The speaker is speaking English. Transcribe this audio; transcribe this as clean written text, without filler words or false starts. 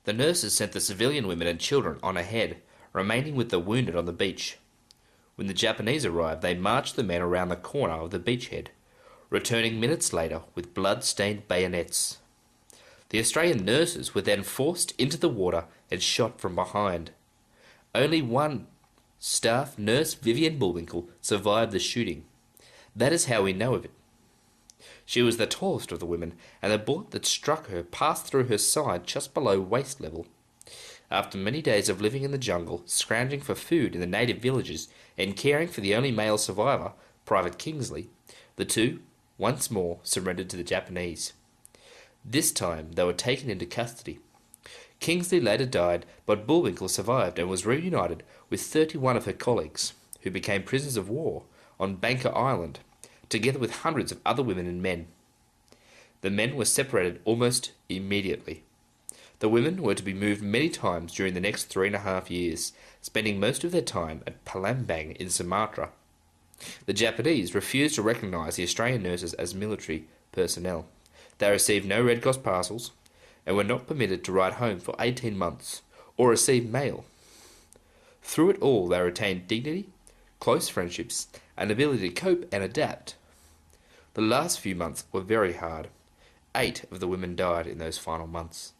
The nurses sent the civilian women and children on ahead, remaining with the wounded on the beach. When the Japanese arrived, they marched the men around the corner of the beachhead, returning minutes later with blood-stained bayonets. The Australian nurses were then forced into the water and shot from behind. Only one staff nurse, Vivian Bullwinkle, survived the shooting. That is how we know of it. She was the tallest of the women, and the bullet that struck her passed through her side just below waist level. After many days of living in the jungle, scrounging for food in the native villages, and caring for the only male survivor, Private Kingsley, the two once more surrendered to the Japanese. This time they were taken into custody. Kingsley later died, but Bullwinkle survived and was reunited with 31 of her colleagues, who became prisoners of war on Banker Island, together with hundreds of other women and men. The men were separated almost immediately. The women were to be moved many times during the next 3.5 years, spending most of their time at Palembang in Sumatra. The Japanese refused to recognise the Australian nurses as military personnel. They received no Red Cross parcels and were not permitted to write home for 18 months or receive mail. Through it all, they retained dignity, close friendships, and ability to cope and adapt. The last few months were very hard. 8 of the women died in those final months.